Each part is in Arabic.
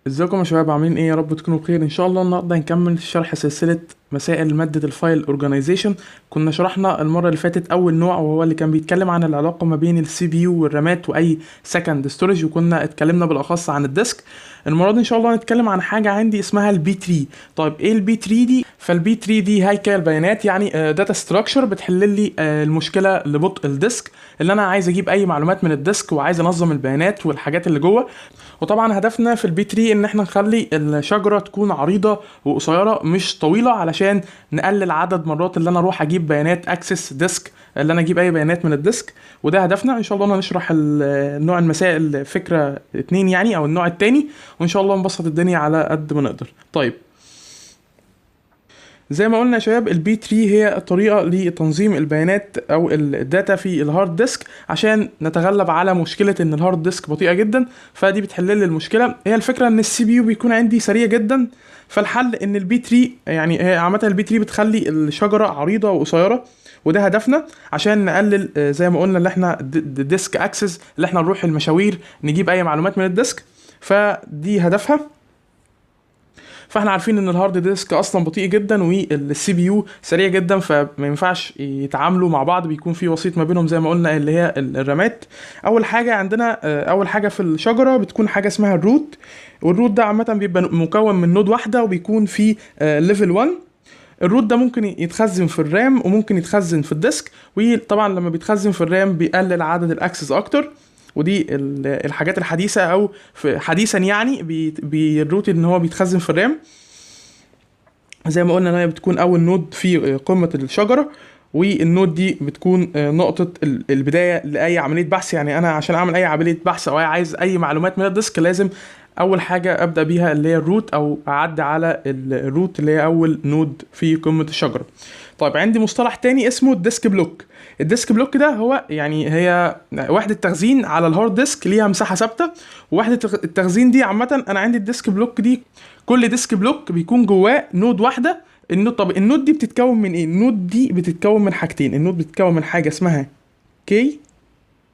ازيكم يا شباب، عاملين ايه؟ يا رب تكونوا بخير. ان شاء الله النهارده هنكمل شرح سلسله مسائل ماده الفايل اورجانيزيشن. كنا شرحنا المره اللي فاتت اول نوع، وهو اللي كان بيتكلم عن العلاقه ما بين السي بي يو والرامات واي سكند ستورج، وكنا اتكلمنا بالاخص عن الديسك. المره دي ان شاء الله هنتكلم عن حاجه عندي اسمها البي 3. طيب ايه البي 3 دي؟ فالبي 3 دي هيكل البيانات، يعني داتا ستراكشر بتحل لي المشكله لبطء الديسك، اللي انا عايز اجيب اي معلومات من الديسك وعايز انظم البيانات والحاجات اللي جوه. وطبعا هدفنا في البي 3 ان احنا نخلي الشجره تكون عريضه وقصيره مش طويله، علشان نقلل عدد مرات اللي انا اروح اجيب بيانات اكسس ديسك، اللي انا اجيب اي بيانات من الديسك. وده هدفنا. ان شاء الله هنشرح نوع المسائل فكره اتنين يعني، او النوع التاني، وان شاء الله نبسط الدنيا على قد ما نقدر. طيب زي ما قلنا يا شباب، البي 3 هي طريقه لتنظيم البيانات او الداتا في الهارد ديسك، عشان نتغلب على مشكله ان الهارد ديسك بطيئه جدا. فدي بتحل لي المشكله. هي الفكره ان السي بي يو بيكون عندي سريع جدا، فالحل ان البي 3 يعني هي عامه البي 3 بتخلي الشجره عريضه وقصيره، وده هدفنا عشان نقلل زي ما قلنا اللي احنا ديسك اكسس، اللي احنا نروح المشاوير نجيب اي معلومات من الديسك. فدي هدفها. فاحنا عارفين ان الهارد ديسك اصلا بطيء جدا، والسي بي يو سريع جدا، فما ينفعش يتعاملوا مع بعض، بيكون في وسيط ما بينهم زي ما قلنا اللي هي الرامات. اول حاجه عندنا اول حاجه في الشجره بتكون حاجه اسمها الروت. والروت ده عامه بيبقى مكون من نود واحده، وبيكون في ليفل 1. الروت ده ممكن يتخزن في الرام وممكن يتخزن في الديسك، وطبعا لما بيتخزن في الرام بيقلل عدد الاكسس اكتر. ودي الحاجات الحديثه، او في حديثا يعني الروت ان هو بيتخزن في الرام. زي ما قلنا ان هي بتكون اول نود في قمه الشجره، والنود دي بتكون نقطه البدايه لاي عمليه بحث. يعني انا عشان اعمل اي عمليه بحث او عايز اي معلومات من الديسك، لازم اول حاجه ابدا بيها اللي هي الروت، او اعدي على الروت اللي هي اول نود في قمه الشجره. طيب عندي مصطلح تاني اسمه الديسك بلوك. الديسك بلوك ده هو يعني هي وحده تخزين على الهارد ديسك، ليها مساحه ثابته. ووحده التخزين دي عامه، انا عندي الديسك بلوك دي، كل ديسك بلوك بيكون جواه نود واحده. طب النود دي بتتكون من ايه؟ النود دي بتتكون من حاجتين. النود بتتكون من حاجه اسمها كي،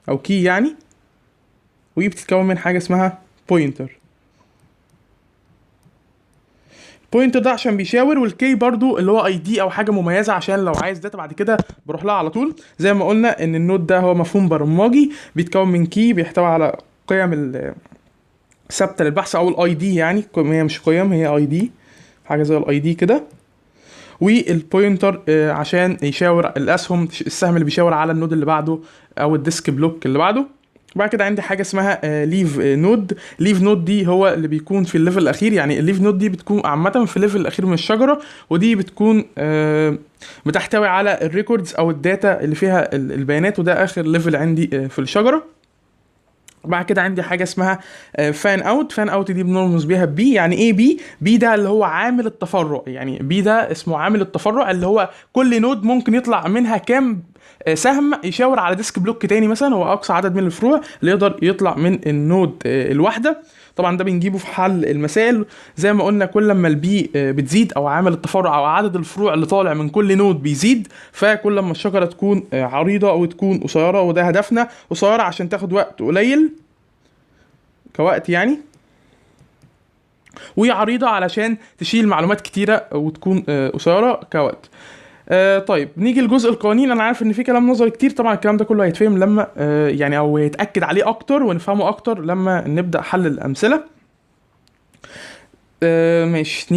او كي يعني، بتتكون من حاجه اسمها بوينتر. بوينتر ده عشان بيشاور، والكي برضو اللي هو اي دي او حاجه مميزه، عشان لو عايز داتا بعد كده بروح لها على طول. زي ما قلنا ان النود ده هو مفهوم برمجي بيتكون من كي بيحتوي على قيم ثابته للبحث، او الاي دي يعني. هي مش قيم، هي اي دي، حاجه زي الاي دي كده. والبوينتر عشان يشاور الاسهم، السهم اللي بيشاور على النود اللي بعده، او الديسك بلوك اللي بعده. بعد كده عندي حاجه اسمها ليف نود. ليف نود دي هو اللي بيكون في الليفل الاخير. يعني الليف نود دي بتكون عامه في الليفل الاخير من الشجره، ودي بتكون بتحتوي على الريكوردز او الداتا اللي فيها البيانات، وده اخر ليفل عندي في الشجره. بعد كده عندي حاجه اسمها فان اوت. فان اوت دي بنرمز بيها بي. يعني ايه بي؟ بي ده اللي هو عامل التفرع. يعني بي ده اسمه عامل التفرع، اللي هو كل نود ممكن يطلع منها كام سهم يشاور على ديسك بلوك تاني مثلا. هو اقصى عدد من الفروع اللي يقدر يطلع من النود الواحده. طبعا ده بنجيبه في حل المسائل. زي ما قلنا كل ما البي بتزيد، او عامل التفرع او عدد الفروع اللي طالع من كل نود بيزيد، فكل ما الشجره تكون عريضه او تكون قصيره. وده هدفنا، قصيره عشان تاخد وقت قليل كوقت يعني، وعريضه علشان تشيل معلومات كتيره وتكون قصيره كوقت. طيب نيجي لجزء القوانين. انا عارف ان في كلام نظري كتير، طبعا الكلام ده كله هيتفهم لما يعني او يتاكد عليه اكتر ونفهمه اكتر لما نبدا حل الامثله. ماشي،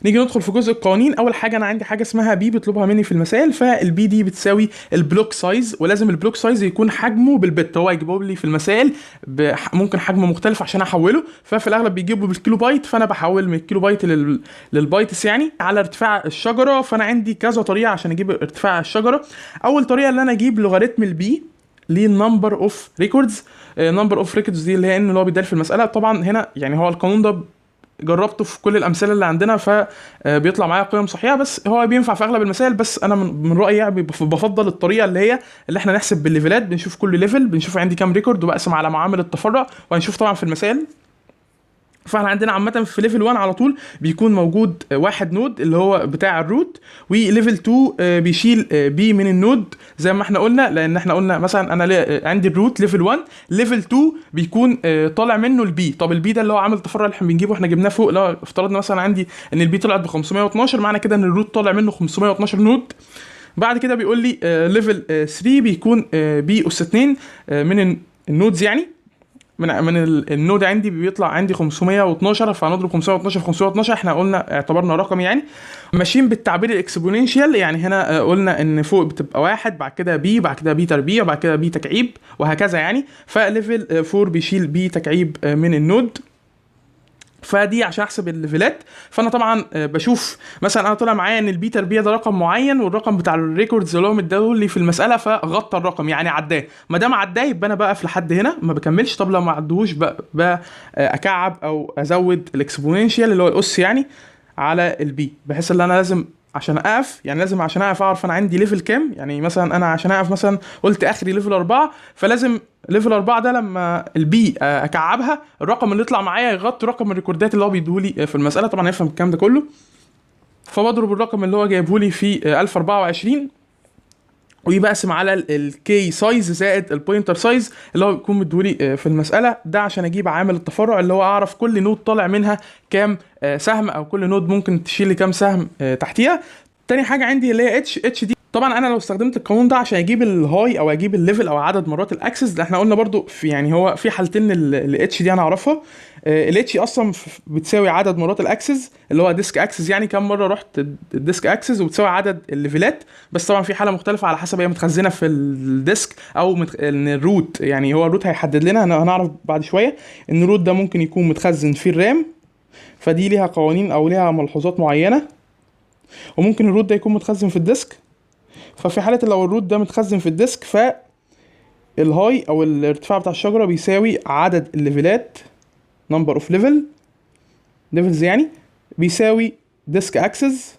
نيجي ندخل في جزء القوانين. اول حاجه انا عندي حاجه اسمها بي بيطلبها مني في المسائل. فالبي دي بتساوي البلوك سايز، ولازم البلوك سايز يكون حجمه بالبت. هو يجيبه لي في المسائل ممكن حجم مختلف عشان احوله، ففي الاغلب بيجيبه بالكيلو بايت، فانا بحول من الكيلو بايت للبايتس يعني على ارتفاع الشجره. فانا عندي كذا طريقه عشان اجيب ارتفاع الشجره. اول طريقه اللي انا اجيب لوغاريتم البي للنمبر اوف ريكوردز. نمبر اوف ريكوردز دي اللي هي ان اللي هو بيدال في المساله. طبعا هنا يعني هو القانون ده جربته في كل الامثله اللي عندنا، فبيطلع معايا قيم صحيحه، بس هو بينفع في اغلب المسائل. بس انا من رايي يعني بفضل الطريقه اللي احنا نحسب بالليفلات. بنشوف كل ليفل، بنشوف عندي كام ريكورد، وبقسم على معامل التفرع، وهنشوف طبعا في المسائل. فاحنا عندنا عامه في ليفل 1 على طول بيكون موجود واحد نود اللي هو بتاع الروت، وليفل 2 بيشيل بي من النود زي ما احنا قلنا، لان احنا قلنا مثلا انا عندي الروت ليفل 1، ليفل 2 بيكون طالع منه البي. طب البي ده اللي هو عامل التفرع اللي احنا بنجيبه، احنا جبناه فوق، لو افترضنا مثلا عندي ان البي طلعت ب 512، معنى كده ان الروت طالع منه 512 نود. بعد كده بيقول لي ليفل 3 بيكون بي اس 2 من النودز، يعني من النود عندي بيطلع عندي 512، فهنضرب 512 في 512، احنا قلنا اعتبرنا رقم يعني. ماشيين بالتعبير الاكسبوننشال، يعني هنا قلنا ان فوق بتبقى واحد، بعد كده بي، بعد كده بي تربيع، بعد كده بي تكعيب، وهكذا يعني. فليفل 4 بيشيل بي تكعيب من النود. فدي عشان احسب الليفلات، فانا طبعا بشوف مثلا انا طلع معايا ان البي تربيع ده رقم معين، والرقم بتاع الريكوردز اللي هو مديه لي في المساله فغطى الرقم، يعني عداه. ما دام عداه يبقى انا بقف لحد هنا ما بكملش. طب لو ما عدوش بقى اكعب او ازود الاكسبوننشال اللي هو الاس يعني على البي، بحيث ان انا لازم عشان اقف، يعني لازم عشان اقف اعرف انا عندي ليفل كام. يعني مثلا انا عشان اقف مثلا قلت اخري ليفل 4، فلازم ليفل 4 ده لما البي اكعبها الرقم اللي يطلع معايا يغطي رقم الريكوردات اللي هو بيديهولي في المساله. طبعا يفهم الكلام ده كله، فبضرب الرقم اللي هو جايبهولي في 1024 ويبقسم على الكي سايز زائد البوينتر سايز اللي هو بيكون مديهولي في المساله ده، عشان اجيب عامل التفرع اللي هو اعرف كل نود طالع منها كام سهم، او كل نود ممكن تشيل لي كام سهم تحتيها. تاني حاجه عندي اللي هي اتش دي. طبعا انا لو استخدمت القانون ده عشان اجيب الهاي او اجيب الليفل او عدد مرات الاكسس ده، احنا قلنا برضو في يعني هو في حالتين الاتش دي انا اعرفها. الاتش اصلا بتساوي عدد مرات الاكسس اللي هو ديسك اكسس، يعني كم مره رحت الديسك اكسس، وبتساوي عدد الليفلات. بس طبعا في حاله مختلفه على حسب هي متخزنه في الديسك او ان الروت، يعني هو الروت هيحدد لنا، هنعرف بعد شويه ان الروت ده ممكن يكون متخزن في الرام، فدي ليها قوانين او ليها ملحوظات معينه. وممكن الروت ده يكون متخزن في الديسك، ففي حاله لو الروت ده متخزن في الديسك فالهاي او الارتفاع بتاع الشجره بيساوي عدد الليفلات، نمبر اوف ليفلز يعني، بيساوي ديسك اكسس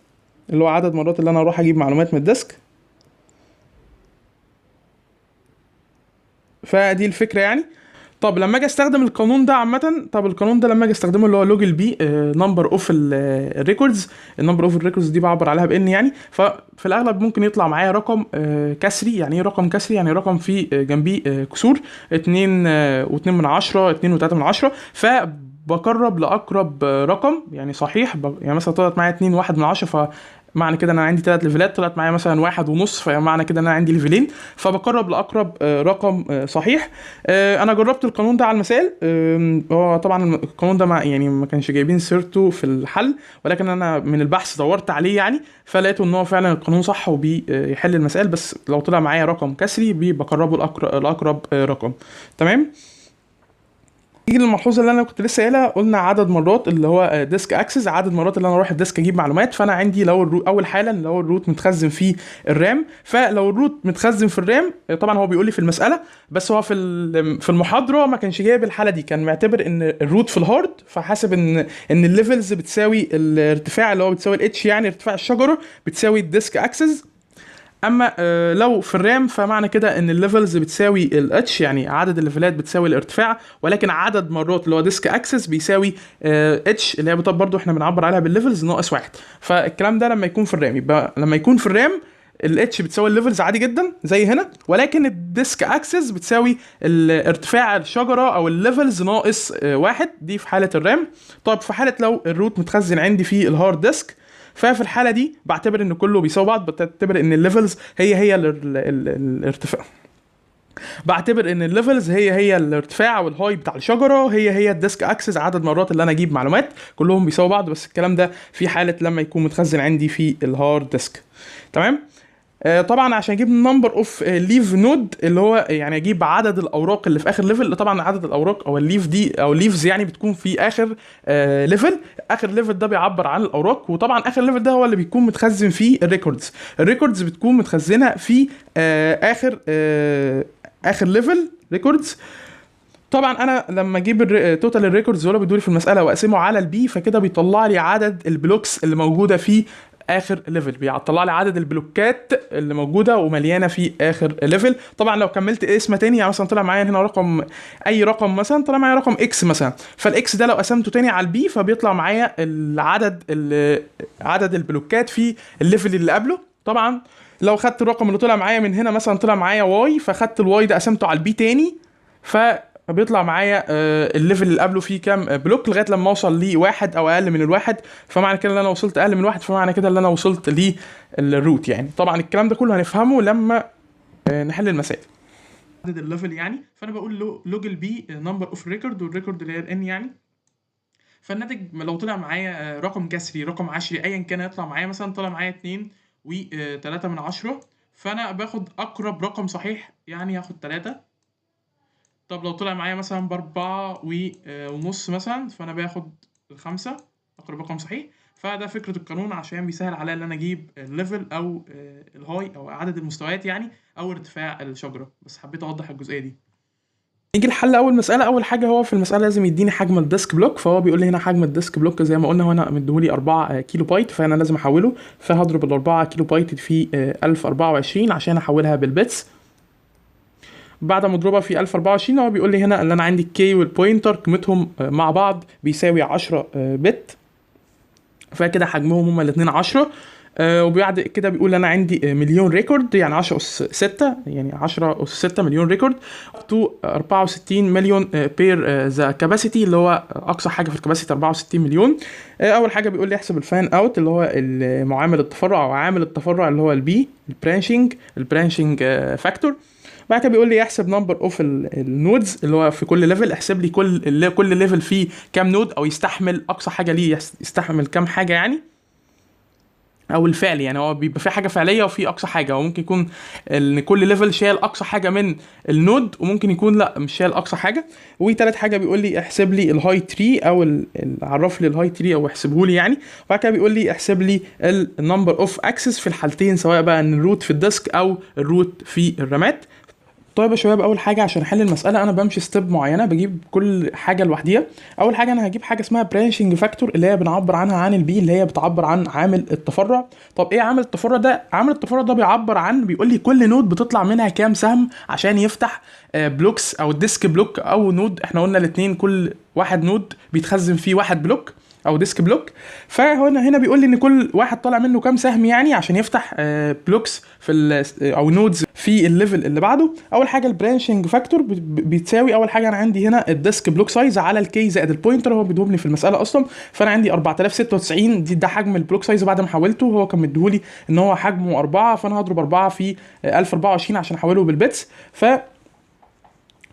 اللي هو عدد مرات اللي انا اروح اجيب معلومات من الديسك. فدي الفكره يعني. طب لما اجي استخدم القانون ده عامه، طب القانون ده لما اجي استخدمه اللي هو لوج البي نمبر اوف الريكوردز، النمبر اوف الريكوردز دي بعبر عليها بان يعني. ففي الاغلب ممكن يطلع معايا رقم كسري. يعني ايه رقم كسري؟ يعني رقم فيه جنبيه كسور 2 و2 من 10، 2 و3 من 10، فبقرب لاقرب رقم يعني صحيح. يعني مثلا طلعت معايا 2 1 من 10، معنى كده انا عندي 3 ليفلات. طلعت معايا مثلا 1.5، فمعنى كده انا عندي ليفلين، فبقرب لاقرب رقم صحيح. انا جربت القانون ده على المسائل. هو طبعا القانون ده يعني ما كانش جايبين سيرته في الحل، ولكن انا من البحث دورت عليه يعني، فلقيته ان هو فعلا القانون صح وبيحل المسائل. بس لو طلع معايا رقم كسري بقربه لاقرب رقم. تمام. نيجي للملحوظه اللي انا كنت لسه قايلها، قلنا عدد مرات اللي هو ديسك اكسس، عدد مرات اللي انا اروح الديسك اجيب معلومات. فانا عندي لو اول حاله اللي هو الروت متخزن في الرام، فلو الروت متخزن في الرام طبعا هو بيقول لي في المساله، بس هو في المحاضره ما كانش جايب الحاله دي، كان معتبر ان الروت في الهارد، فحاسب ان الليفلز بتساوي الارتفاع اللي هو بتساوي الاتش، يعني ارتفاع الشجره بتساوي الديسك اكسس. اما لو في الرام فمعنى كده ان الليفلز بتساوي الاتش، يعني عدد الليفلات بتساوي الارتفاع، ولكن عدد مرات اللي هو ديسك اكسس بيساوي اتش اللي هي برضو احنا بنعبر عليها بالليفلز ناقص واحد. فالكلام ده لما يكون في الرام، يبقى لما يكون في الرام الاتش بتساوي الليفلز عادي جدا زي هنا، ولكن الديسك اكسس بتساوي الارتفاع الشجره او الليفلز ناقص واحد، دي في حاله الرام. طب في حاله لو الروت متخزن عندي في الهارد ديسك، ففي الحاله دي بعتبر ان كله بيساوي بعض، بعتبر ان الليفلز هي الارتفاع، بعتبر ان الليفلز هي الارتفاع والهاي بتاع الشجره، هي الديسك اكسس، عدد مرات اللي انا اجيب معلومات كلهم بيساوي بعض. بس الكلام ده في حاله لما يكون متخزن عندي في الهارد ديسك. تمام. طبعا عشان اجيب نمبر اوف ليف نود اللي هو يعني اجيب عدد الاوراق اللي في اخر ليفل. طبعا عدد الاوراق او الليف دي او ليفز يعني بتكون في اخر ليفل. اخر ليفل ده بيعبر عن الاوراق، وطبعا اخر ليفل ده هو اللي بيكون متخزن فيه الريكوردز بتكون متخزنه في اخر ليفل ريكوردز. طبعا انا لما اجيب توتال الريكوردز اللي بيدوري في المساله واقسمه على البي، فكده بيطلع لي عدد البلوكس اللي موجوده في اخر ليفل، بيطلع لي عدد البلوكات اللي موجوده ومليانه في اخر ليفل. طبعا لو كملت اسم تاني، يعني مثلا طلع معايا هنا رقم، اي رقم مثلا طلع معايا رقم اكس مثلا، فالاكس ده لو قسمته تاني على البي فبيطلع معايا عدد البلوكات في الليفل اللي قبله. طبعا لو خدت الرقم اللي طلع معايا من هنا مثلا طلع معايا واي، فخدت الواي ده قسمته على البي تاني، فبيطلع معايا الليفل اللي قبله فيه كام بلوك لغايه لما اوصل لواحد او اقل من الواحد. فمعنى كده ان انا وصلت اقل من واحد، فمعنى كده ان انا وصلت للروت يعني. طبعا الكلام ده كله هنفهمه لما نحل المسائل. عدد الليفل يعني، فانا بقول لوج البي نمبر اوف ريكورد، والريكورد اللي هي الان يعني. فالناتج لو طلع معايا رقم كسري، رقم عشري، ايا كان يطلع معايا، مثلا طلع معايا 2.3، فانا باخد اقرب رقم صحيح يعني هاخد 3. طب لو طلع معايا مثلا ب4.5 مثلا، فانا باخد 5 اقرب رقم صحيح. فده فكرة القانون عشان بيسهل عليا ان انا اجيب الليفل او الهاي او عدد المستويات يعني، او ارتفاع الشجرة. بس حبيت اوضح الجزئية دي. نيجي لحل اول مساله. اول حاجه هو في المساله لازم يديني حجم الديسك بلوك، فهو بيقول لي هنا حجم الديسك بلوك زي ما قلنا هنا مديهولي 4 كيلو بايت، فانا لازم احوله، فهضرب ال 4 كيلو بايت في 1024 عشان احولها بالبيتس. بعد ما اضربها في 1024 هو بيقول لي هنا ان انا عندي الكي والبوينتر قيمتهم مع بعض بيساوي 10 بت، فكده حجمهم هما الاثنين 10. وبعد كده بيقول انا عندي مليون ريكورد، يعني 10 اس 6، يعني 10 اس 6 مليون ريكورد تو 64 مليون بير ذا كاباسيتي، اللي هو اقصى حاجه في الكاباسيتي 64 مليون. اول حاجه بيقول لي احسب الفان اوت اللي هو معامل التفرع، او عامل التفرع اللي هو البي، البرانشنج فاكتور. بعد كده بيقول لي احسب نمبر اوف النودز اللي هو في كل ليفل، احسب لي كل ليفل فيه كام نود، او يستحمل اقصى حاجه ليه يستحمل كام حاجه يعني، او الفعل يعني. هو بيبقى في حاجه فعليه وفي اقصى حاجه، وممكن يكون ان كل ليفل شايل اقصى حاجه من النود، وممكن يكون لا مش شايل اقصى حاجه. وثالث حاجه بيقول لي احسب لي الهاي تري، او عرف لي الهاي تري او احسبه لي يعني. وبعد كده بيقول لي احسب لي النمبر اوف اكسس في الحالتين، سواء بقى ان الروت في الديسك او الروت في الرامات. طيب يا شباب، اول حاجه عشان احل المساله انا بمشي ستيب معينه، بجيب كل حاجه لوحديها. اول حاجه انا هجيب حاجه اسمها برانشنج فاكتور، اللي هي بنعبر عنها عن البي، اللي هي بتعبر عن عامل التفرع. طب ايه عامل التفرع ده؟ عامل التفرع ده بيعبر عن، بيقول لي كل نود بتطلع منها كام سهم عشان يفتح بلوكس او ديسك بلوك او نود. احنا قلنا الاثنين كل واحد نود بيتخزن فيه واحد بلوك او ديسك بلوك. فهنا بيقول لي ان كل واحد طالع منه كام سهم يعني عشان يفتح بلوكس في او نودز في الليفل اللي بعده. اول حاجه البرانشنج فاكتور بتساوي، اول حاجه انا عندي هنا الديسك بلوك سايز على الكي زائد البوينتر، هو بيديهولي في المساله اصلا. فانا عندي 4096 ده حجم البلوك سايز بعد ما حولته، هو كان مديهولي ان هو حجمه 4، فانا هضرب 4 في 1024 عشان احوله بالبيتس.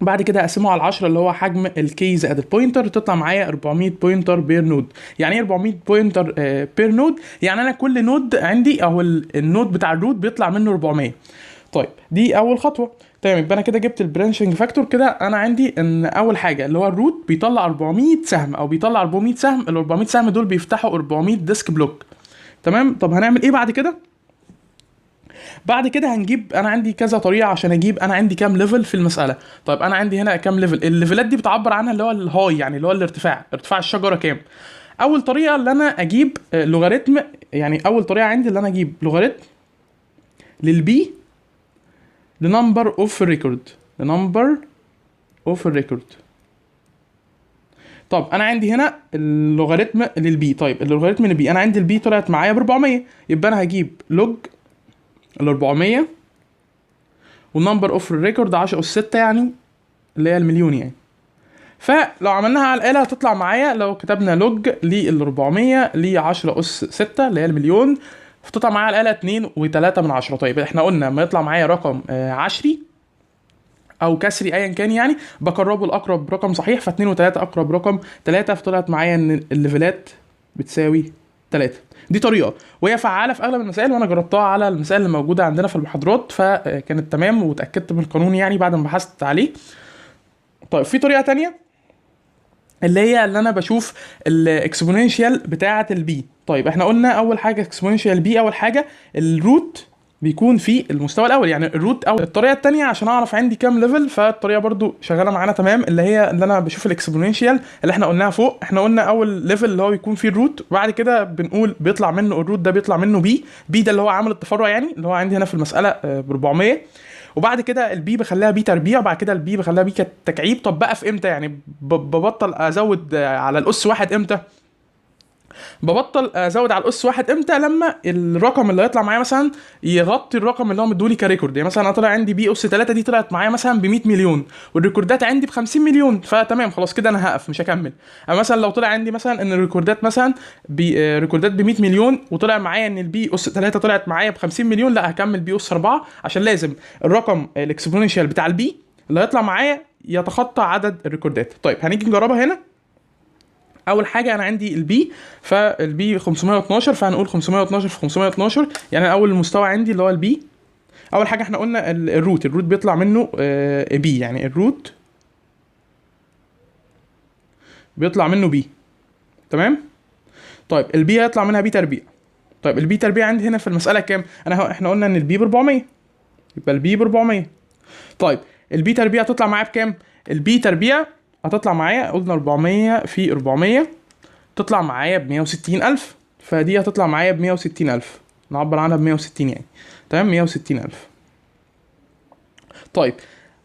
بعد كده اقسمه على 10 اللي هو حجم الكي زائد البوينتر، تطلع معايا 400 بوينتر بير نود. يعني ايه 400 بوينتر بير نود؟ يعني انا كل نود عندي، او النود بتاع الروت بيطلع منه 400. طيب دي اول خطوه. تمام، يبقى انا كده جبت البرانشنج فاكتور. كده انا عندي ان اول حاجه اللي هو الروت بيطلع 400 سهم، او بيطلع 400 سهم. ال 400 سهم دول بيفتحوا 400 ديسك بلوك. تمام، طب هنعمل ايه بعد كده؟ بعد كده هنجيب، انا عندي كذا طريقه عشان اجيب انا عندي كام ليفل في المساله. طيب انا عندي هنا كام ليفل؟ الليفلات دي بتعبر عنها اللي هو الهاي، يعني اللي هو ارتفاع الشجره كام. اول طريقه اللي انا اجيب لوغاريتم، يعني اول طريقه عندي اللي انا اجيب لوغاريتم للبي لنمبر اوف ريكورد. طب انا عندي هنا اللوغاريتم للبي. طيب اللوغاريتم للبي انا عندي البي طلعت معايا ب 400، يبقى انا هجيب لوج ال 400 والنمبر اوف ريكورد 10 اس 6 يعني اللي هي المليون يعني. فلو عملناها على الآلة هتطلع معايا، لو كتبنا لوج لل 400 ل 10 اس 6 اللي هي المليون، فتطلع معايا على الآلة 2.3. طيب احنا قلنا لما يطلع معايا رقم عشري او كسري ايا كان يعني، بقربه لاقرب رقم صحيح، ف2 و3 اقرب رقم 3، فطلعت معايا ان الليفلات بتساوي 3. دي طريقه وهي فعاله في اغلب المسائل، وانا جربتها على المسائل اللي موجوده عندنا في المحاضرات، فكانت تمام واتاكدت من القانون يعني بعد ما بحثت عليه. طيب في طريقه تانية اللي هي اللي انا بشوف الاكسبوننشال بتاعه البي. طيب احنا قلنا اول حاجه اكسبوننشال بي، اول حاجه الروت بيكون في المستوى الاول يعني الروت. او الطريقه الثانيه عشان اعرف عندي كام ليفل، فالطريقه برضو شغاله معانا تمام، اللي هي اللي انا بشوف الاكسبوننشال اللي احنا قلناها فوق. احنا قلنا اول ليفل اللي هو بيكون فيه الروت، وبعد كده بنقول بيطلع منه الروت ده بيطلع منه بي ده اللي هو عامل التفرع يعني، اللي هو عندي هنا في المساله ب 400. وبعد كده البي بخليها بي تربيع، وبعد كده البي بخليها بي تكعيب. طب بقى في امتى يعني ببطل ازود على الاس واحد امتى؟ ببطل ازود على الاس واحد امتى؟ لما الرقم اللي هيطلع معايا مثلا يغطي الرقم اللي هو مدولي كريكورد. يعني مثلا انا طلع عندي بي اس 3 دي طلعت معايا مثلا ب 100 مليون، والريكوردات عندي ب 50 مليون، فتمام خلاص كده انا هقف مش هكمل. اما مثلا لو طلع عندي مثلا ان الريكوردات مثلا ريكوردات ب 100 مليون، وطلع معايا ان البي اس 3 طلعت معايا ب 50 مليون، لا هكمل بي اس 4، عشان لازم الرقم الاكسبوننشال بتاع البي اللي هيطلع معايا يتخطى عدد الريكوردات. طيب هنيجي نجربها هنا. اول حاجه انا عندي البي، فالبي 512، فهنقول 512 في 512 يعني اول مستوى عندي اللي هو البي. اول حاجه احنا قلنا الروت بيطلع منه بي، يعني الروت بيطلع منه بي. تمام. طيب البي هيطلع منها بي تربيع. طيب البي تربيع عندي هنا في المساله كام؟ احنا قلنا ان البي ب 400، يبقى البي ب 400. طيب البي تربيع هتطلع معايا بكام؟ البي تربيع هتطلع معايا، قلنا 400 في 400 تطلع معايا ب 160,000، فدي هتطلع معايا ب 160,000، نعبر عنها ب 160 يعني. تمام، 160,000. طيب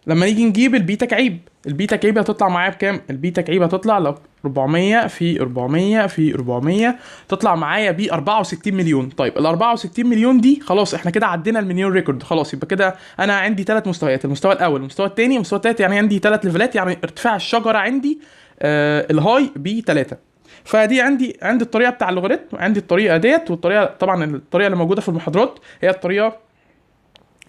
لما نيجي نجيب البيتا كعيب، البيتا كعيب هتطلع معايا بكام؟ البيتا كعيب هتطلع لو 400 في 400 في 400 تطلع معايا ب 64 مليون. طيب ال 64 مليون دي خلاص احنا كده عدينا المليون ريكورد خلاص. يبقى كده انا عندي ثلاث مستويات، المستوى الاول المستوى الثاني المستوى الثالث، يعني عندي ثلاث ليفلات، يعني ارتفاع الشجره عندي الهاي ب 3. فدي عندي الطريقه بتاع اللوغاريتم، عندي الطريقه ديت، والطريقه طبعا الطريقه اللي موجوده في المحاضرات هي الطريقه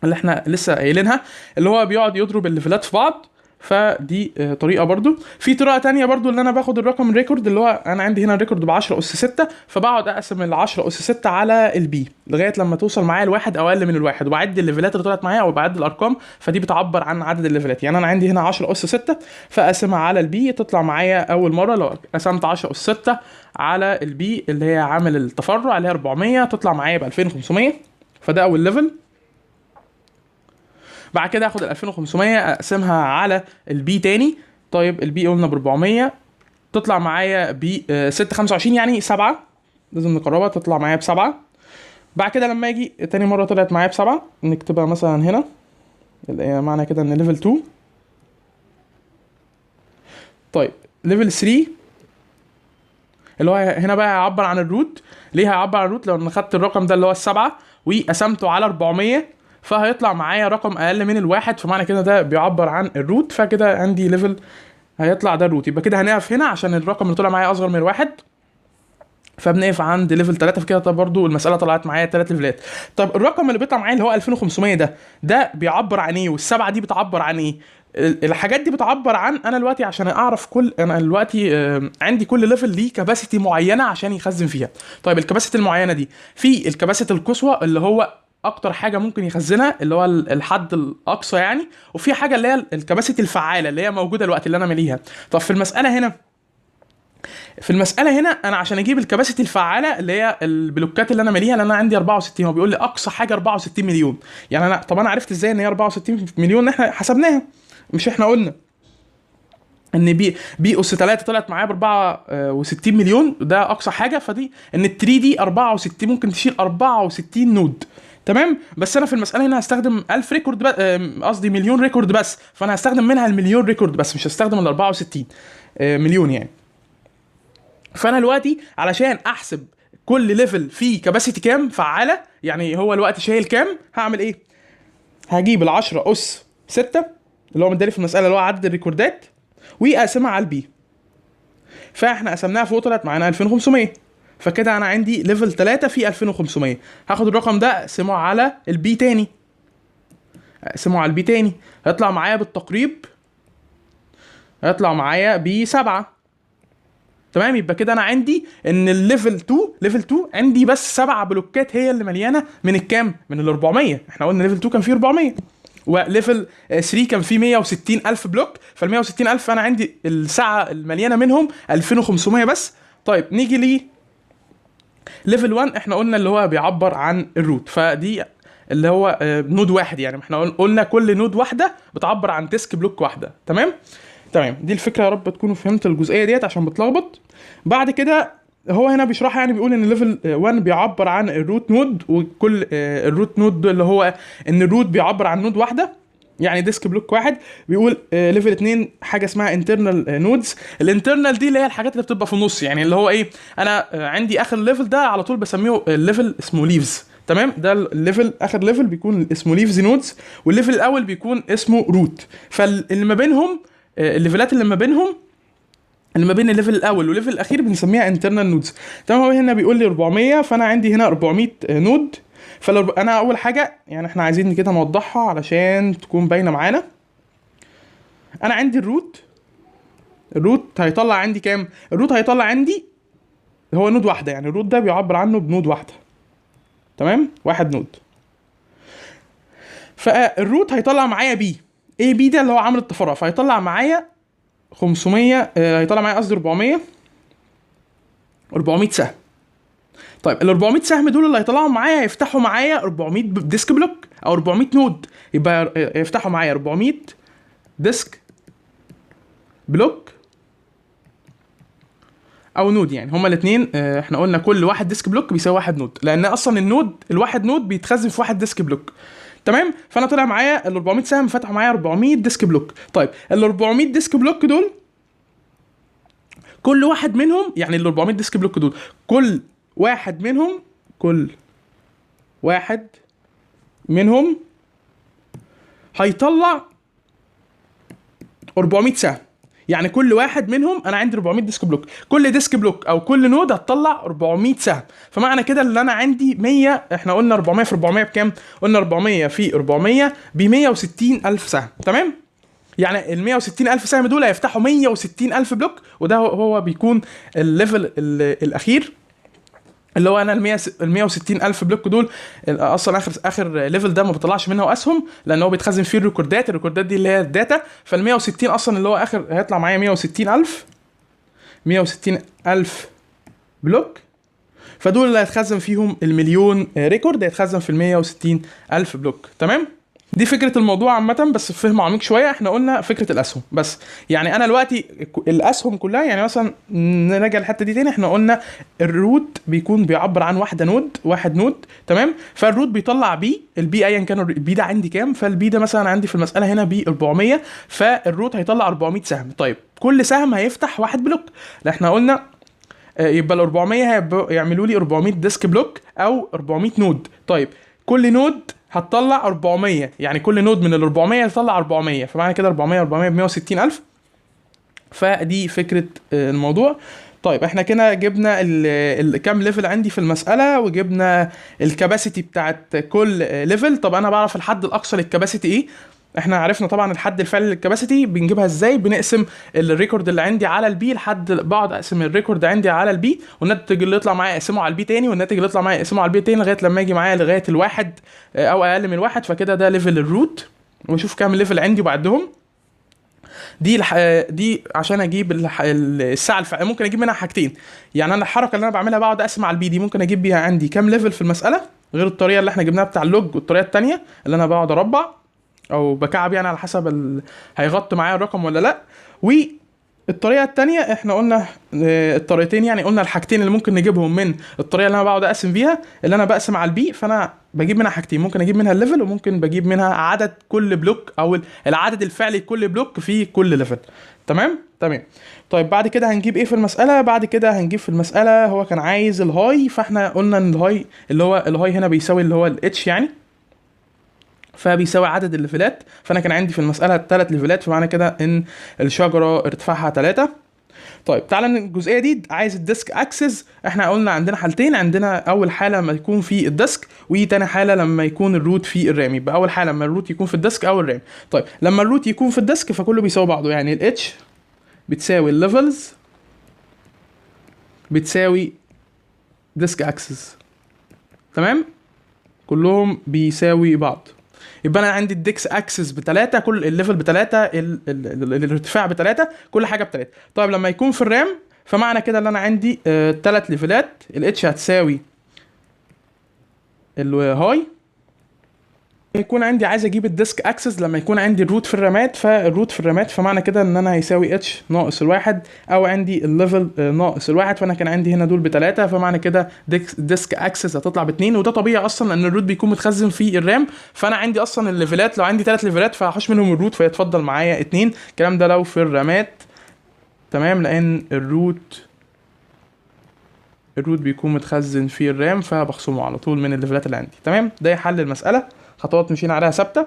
اللي احنا لسه قايلينها، اللي هو بيقعد يضرب الليفلات في بعض. فدي طريقه. برضو في طريقه تانية برضو، اللي انا باخد الرقم الريكورد اللي هو انا عندي هنا الريكورد ب 10 اس 6، فبقعد اقسم ال 10 اس 6 على البي لغايه لما توصل معايا الواحد او اقل من الواحد، وبعد الليفلات اللي طلعت معايا او بعد الارقام، فدي بتعبر عن عدد الليفلات. يعني انا عندي هنا 10 اس 6، فاقسمها على البي تطلع معايا اول مره لو قسمت 10 اس 6 على البي اللي هي عامل التفرع اللي هي 400 تطلع معايا ب 2500، فده اول ليفل. بعد كده اخد ال 2500 اقسمها على البي تاني. طيب البي قلنا ب 400 تطلع معايا ب 625 يعني 7، لازم نقربها تطلع معايا ب 7. بعد كده لما اجي تاني مره طلعت معايا ب 7، نكتبها مثلا هنا اللي هي معنى كده ان ليفل 2. طيب ليفل 3 اللي هو هنا بقى هيعبر عن الروت. ليه هيعبر عن الروت؟ لو انا خدت الرقم ده اللي هو السبعة وقسمته على 400 فهيطلع معايا رقم اقل من الواحد، فمعنى كده ده بيعبر عن الروت. فكده عندي ليفل هيطلع ده الروت. يبقى كده هنقف هنا عشان الرقم اللي طلع معايا اصغر من الواحد، فبنقف عند ليفل 3. فكده طب برضو المساله طلعت معايا 3 ليفلات. طب الرقم اللي بيطلع معايا اللي هو 2500 ده بيعبر عن ايه؟ والسبعه دي بتعبر عن ايه؟ الحاجات دي بتعبر عن انا دلوقتي عشان اعرف انا دلوقتي عندي كل ليفل ليه كباسيتي معينه عشان يخزن فيها. طيب الكباسيتي المعينه دي في الكباسيتي القصوى اللي هو اكتر حاجه ممكن يخزنها اللي هو الحد الاقصى يعني، وفي حاجه اللي هي الكباسيتي الفعاله اللي هي موجوده الوقت اللي انا ماليها. طب في المساله هنا انا عشان اجيب الكباسيتي الفعاله اللي هي البلوكات اللي انا ماليها، اللي انا عندي 64، هو بيقول لي اقصى حاجه 64 مليون. يعني انا عرفت ازاي ان هي 64 مليون؟ احنا حسبناها، مش احنا قلنا ان بي اس 3 طلعت معايا ب 64 مليون ده اقصى حاجه. فدي ان ال 3 دي 64 ممكن تشيل 64 نود. تمام. بس انا في المساله هنا هستخدم 1000 ريكورد قصدي مليون ريكورد بس، فانا هستخدم منها المليون ريكورد بس، مش هستخدم ال 64 مليون يعني. فانا دلوقتي علشان احسب كل ليفل فيه كباسيتي كام فعاله، يعني هو الوقت شايل كام، هعمل ايه؟ هجيب ال 10 اس 6 اللي هو مداري في المساله اللي هو عدد الريكوردات، واقسمها على البي. فاحنا قسمناها فوق طلعت معانا 2500، فكده انا عندي ليفل 3 في 2500. هاخد الرقم ده اقسمه على البي تاني، هيطلع معايا بالتقريب هيطلع معايا ب 7. تمام. يبقى كده انا عندي ان الليفل 2 عندي بس 7 بلوكات هي اللي مليانه من الكام؟ من ال 400. احنا قلنا ليفل 2 كان فيه 400، وليفل 3 كان فيه 160 الف بلوك. فال 160 الف انا عندي الساعه المليانه منهم 2500 بس. طيب نيجي لي ليفل 1، احنا قلنا اللي هو بيعبر عن الروت، فدي اللي هو نود واحد، يعني احنا قلنا كل نود واحده بتعبر عن ديسك بلوك واحده. تمام تمام، دي الفكره، يا رب تكونوا فهمت الجزئيه ديت عشان بتلخبط. بعد كده هو هنا بيشرحها، يعني بيقول ان ليفل 1 بيعبر عن الروت نود، وكل الروت نود اللي هو ان الروت بيعبر عن نود واحده يعني ديسك بلوك واحد. بيقول ليفل 2 حاجه اسمها انترنال نودز. الانترنال دي اللي هي الحاجات اللي بتبقى في النص، يعني اللي هو ايه، انا عندي اخر ليفل ده على طول بسميه الليفل اسمه ليفز. تمام، ده الليفل اخر ليفل بيكون اسمه ليفز نودز، والليفل الاول بيكون اسمه روت. فاللي ما بينهم الليفلات اللي ما بينهم، اللي ما بين الليفل الاول والليفل الاخير بنسميها انترنال نودز. تمام، هو هنا بيقول لي 400، فانا عندي هنا 400 نود. فلو انا اول حاجه يعني احنا عايزين كده نوضحها علشان تكون باينه معانا. انا عندي الروت هيطلع عندي كام؟ الروت هيطلع عندي هو نود واحده، يعني الروت ده بيعبر عنه بنود واحده. تمام، واحد نود. فالروت هيطلع معايا بي، ايه بي ده اللي هو عامل التفرع، فهيطلع معايا 500، هيطلع معايا قصدي 400 سهم. طيب ال 400 سهم دول اللي هيطلعوا معايا هيفتحوا معايا 400 ديسك بلوك او 400 نود، يبقى يفتحوا معايا 400 ديسك بلوك او نود. يعني هما الاثنين احنا قلنا كل واحد ديسك بلوك بيساوي واحد نود، لان اصلا الواحد نود بيتخزن في واحد ديسك بلوك. تمام، فانا طلع معايا ال 400 سهم فتحوا معايا 400 ديسك بلوك. طيب ال 400 ديسك بلوك دول كل واحد منهم، يعني ال 400 ديسك بلوك دول كل واحد منهم هيطلع 400 سهم. يعني كل واحد منهم، انا عندي 400 ديسك بلوك، كل ديسك بلوك او كل نود هتطلع 400 سهم. فمعنى كده اللي انا عندي 100، احنا قلنا 400 في 400 بكام؟ قلنا 400 في 400 ب 160 الف سهم. تمام، يعني ال 160 الف سهم دول هيفتحوا 160 الف بلوك، وده هو بيكون الليفل الاخير اللي هو انا ال 160 الف بلوك دول. اصلا اخر ليفل ده ما بيطلعش منه اسهم، لان هو بيتخزن فيه الريكوردات دي اللي هي الداتا. فال 160 اصلا اللي هو اخر هيطلع معايا 160 الف بلوك، فدول اللي هيتخزن فيهم المليون ريكورد، هيتخزن في ال 160 الف بلوك. تمام، دي فكره الموضوع عامه، بس فهم عميق شويه. احنا قلنا فكره الاسهم بس، يعني انا دلوقتي الاسهم كلها، يعني مثلا نراجع الحته دي تاني. احنا قلنا الروت بيكون بيعبر عن واحد نود. تمام، فالروت بيطلع بي، البي ايا كان البي ده عندي كام، فالبي ده مثلا عندي في المساله هنا بي 400، فالروت هيطلع 400 سهم. طيب كل سهم هيفتح واحد بلوك، احنا قلنا يبقى ال 400 يعملوا لي 400 ديسك بلوك او 400 نود. طيب كل نود هتطلع 400، يعني كل نود من ال 400 هتطلع 400، فمعنى كده 400 ب 160 الف. فدي فكره الموضوع. طيب احنا كده جبنا كام ليفل عندي في المساله، وجبنا الكباسيتي بتاعت كل ليفل. طب انا بعرف الحد الاقصى للكباسيتي ايه؟ احنا عرفنا طبعا الحد الفعلي للكباسيتي بنجيبها ازاي، بنقسم الريكورد اللي عندي على البي، لحد بقعد اقسم الريكورد عندي على البي، والناتج اللي يطلع معايا اقسمه على البي تاني، والناتج اللي يطلع معايا اقسمه على البي تاني، لغايه لما يجي معايا لغايه الواحد او اقل من الواحد. فكده ده ليفل الروت، واشوف كام ليفل عندي وبعدهم. دي عشان اجيب الساعه ممكن اجيب منها حاجتين. يعني انا الحركه اللي انا بعملها بقعد اقسم على البي دي، ممكن اجيب بيها عندي كام ليفل في المساله، غير الطريقه اللي احنا جبناها بتاع اللوج، والطريقه الثانيه اللي انا بقعد اربع او بكعب، يعني على حسب هيغطي معايا الرقم ولا لا. والطريقه الثانيه احنا قلنا الطريقتين، يعني قلنا الحاجتين اللي ممكن نجيبهم من الطريقه اللي انا بقعد اقسم بيها، اللي انا بقسم على البي، فانا بجيب منها حاجتين، ممكن اجيب منها الليفل، وممكن بجيب منها عدد كل بلوك او العدد الفعلي لكل بلوك في كل ليفل. تمام تمام. طيب بعد كده هنجيب ايه في المساله؟ بعد كده هنجيب في المساله، هو كان عايز الهاي، فاحنا قلنا ان الهاي اللي هو الهاي هنا بيساوي اللي هو الاتش، يعني فبيساوي عدد الليفلات. فانا كان عندي في المساله 3 ليفلات، فمعنى كده ان الشجره ارتفاعها 3. طيب تعالى الجزئيه دي عايز الديسك اكسس. احنا قلنا عندنا حالتين، عندنا اول حاله لما يكون في الديسك، وتاني حاله لما يكون الروت في الرام. يبقى اول حاله لما الروت يكون في الديسك او الرام. طيب لما الروت يكون في الديسك فكله بيساوي بعضه، يعني الاتش بتساوي الليفلز بتساوي ديسك اكسس. تمام، كلهم بيساوي بعض. يبقى انا عندي الديكس اكسس ب3، كل الليفل ب3، الارتفاع ب3، كل حاجه ب3. طيب لما يكون في الرام فمعنى كده ان انا عندي 3 ليفلات، الاتش هتساوي الهاي يكون عندي عايز اجيب الديسك اكسس لما يكون عندي الروت في الرامات، فالروت في الرامات فمعنى كده ان انا هيساوي اتش ناقص الواحد، او عندي الليفل ناقص الواحد، فانا كان عندي هنا دول بتلاتة، فمعنى كده ديسك اكسس هتطلع باتنين، وده طبيعي اصلا لان الروت بيكون متخزن في الرام، فانا عندي اصلا الليفلات لو عندي 3 ليفلات فهحوش منهم الروت فيتفضل معايا اتنين. الكلام ده لو في الرامات، تمام، لان الروت بيكون متخزن في الرام فبخصمه على طول من الليفلات اللي عندي. تمام، ده حل المساله، خطوات مشينا عليها ثابته.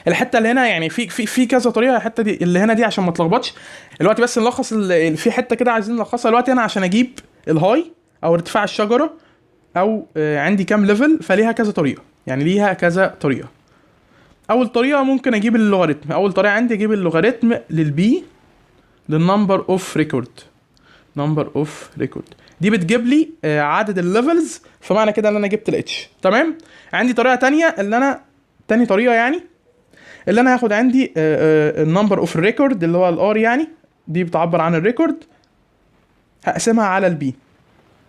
الحته اللي هنا يعني في كذا طريقه، الحته دي اللي هنا دي عشان ما اتلخبطش دلوقتي، بس نلخص في حته كده عايزين نلخصها دلوقتي. انا عشان اجيب الهاي او ارتفاع الشجره او عندي كام ليفل، فليها كذا طريقه، يعني ليها كذا طريقه. اول طريقه ممكن اجيب اللوغاريتم، اول طريقه عندي اجيب اللوغاريتم للبي للنمبر اوف ريكورد، نمبر اوف ريكورد دي بتجيب لي عدد الليفلز، فمعنى كده ان انا جبت الاتش. تمام، عندي طريقه تانية اللي انا تاني طريقه يعني اللي انا هاخد عندي النمبر اوف ريكورد اللي هو الار، يعني دي بتعبر عن الريكورد، هقسمها على البي.